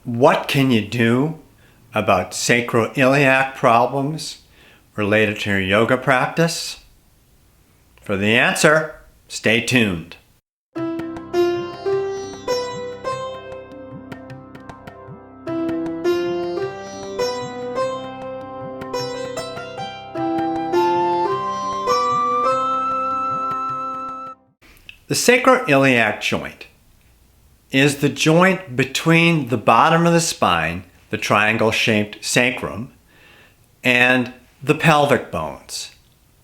What can you do about sacroiliac problems related to your yoga practice? For the answer, stay tuned. The sacroiliac joint is the joint between the bottom of the spine, the triangle-shaped sacrum, and the pelvic bones.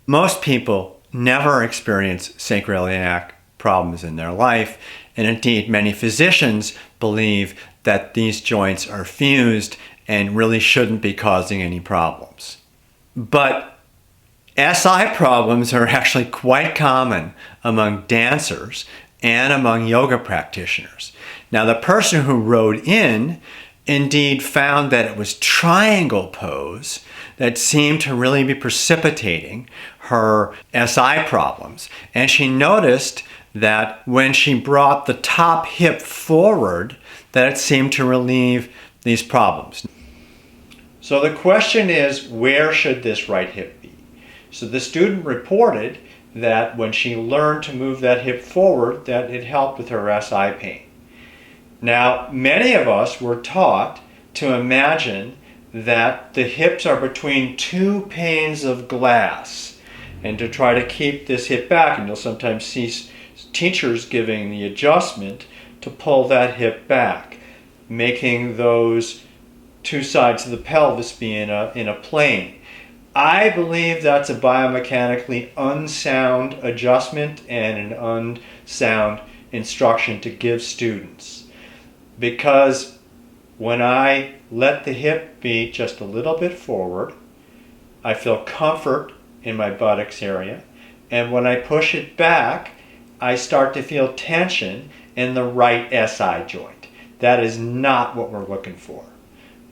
Most people never experience sacroiliac problems in their life, and indeed many physicians believe that these joints are fused and really shouldn't be causing any problems. But SI problems are actually quite common among dancers and among yoga practitioners. Now, the person who wrote in indeed found that it was triangle pose that seemed to really be precipitating her SI problems. And she noticed that when she brought the top hip forward, that it seemed to relieve these problems. So the question is, where should this right hip be? So the student reported that when she learned to move that hip forward, that it helped with her SI pain. Now, many of us were taught to imagine that the hips are between two panes of glass and to try to keep this hip back, and you'll sometimes see teachers giving the adjustment to pull that hip back, making those two sides of the pelvis be in a plane. I believe that's a biomechanically unsound adjustment and an unsound instruction to give students. Because when I let the hip be just a little bit forward, I feel comfort in my buttocks area. And when I push it back, I start to feel tension in the right SI joint. That is not what we're looking for.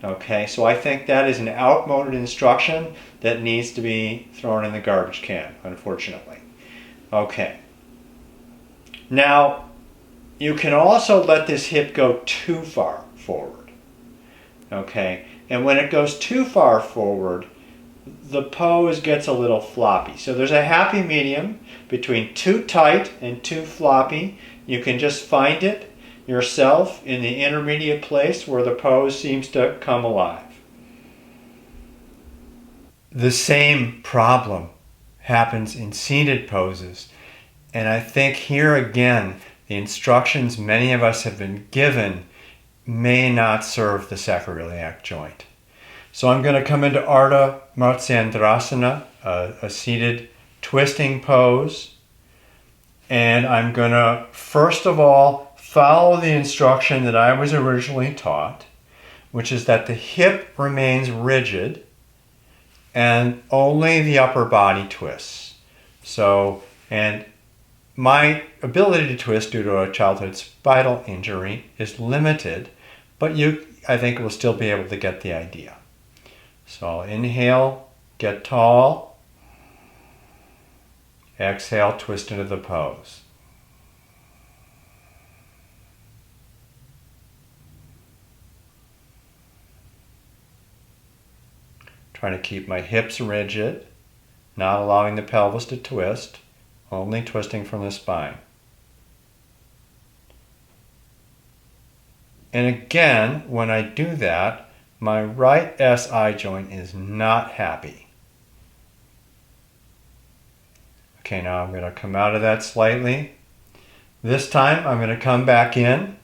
Okay, so I think that is an outmoded instruction that needs to be thrown in the garbage can, unfortunately. Okay. Now, you can also let this hip go too far forward. Okay, and when it goes too far forward, the pose gets a little floppy. So there's a happy medium between too tight and too floppy. You can just find it yourself in the intermediate place where the pose seems to come alive. The same problem happens in seated poses, and I think here again the instructions many of us have been given may not serve the sacroiliac joint. So I'm going to come into Ardha Matsyendrasana, a seated twisting pose, and I'm going to first of all follow the instruction that I was originally taught, which is that the hip remains rigid and only the upper body twists. So, and my ability to twist due to a childhood spinal injury is limited, but I think will still be able to get the idea. So I'll inhale, get tall, exhale, twist into the pose. Trying to keep my hips rigid, not allowing the pelvis to twist, only twisting from the spine. And again, when I do that, my right SI joint is not happy. Okay, now I'm going to come out of that slightly. This time I'm going to come back in,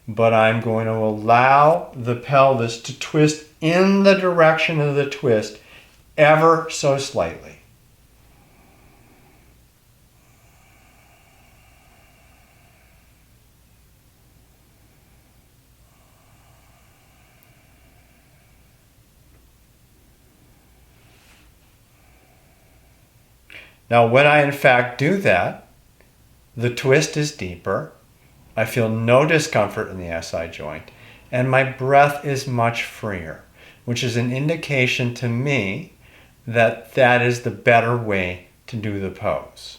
but I'm going to allow the pelvis to twist in the direction of the twist ever so slightly. Now, when I in fact do that, the twist is deeper, I feel no discomfort in the SI joint, and my breath is much freer, which is an indication to me that that is the better way to do the pose.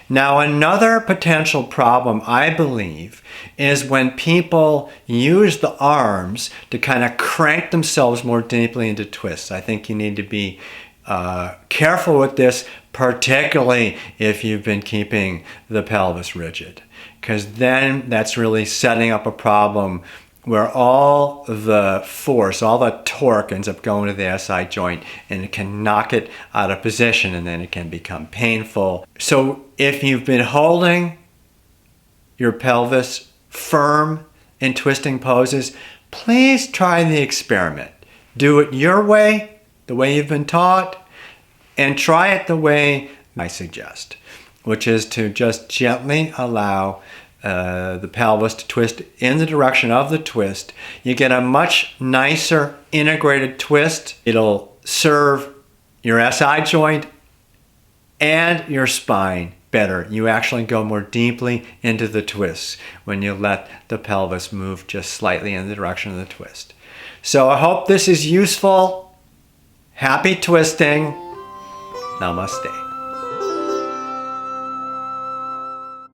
Now, another potential problem, I believe, is when people use the arms to kind of crank themselves more deeply into twists. I think you need to be careful with this, particularly if you've been keeping the pelvis rigid, because then that's really setting up a problem where all the force, all the torque ends up going to the SI joint, and it can knock it out of position, and then it can become painful. So if you've been holding your pelvis firm in twisting poses, please try the experiment. Do it your way, the way you've been taught, and try it the way I suggest, which is to just gently allow the pelvis to twist in the direction of the twist. You get a much nicer integrated twist. It'll serve your SI joint and your spine better. You actually go more deeply into the twist when you let the pelvis move just slightly in the direction of the twist. So I hope this is useful. Happy twisting. Namaste.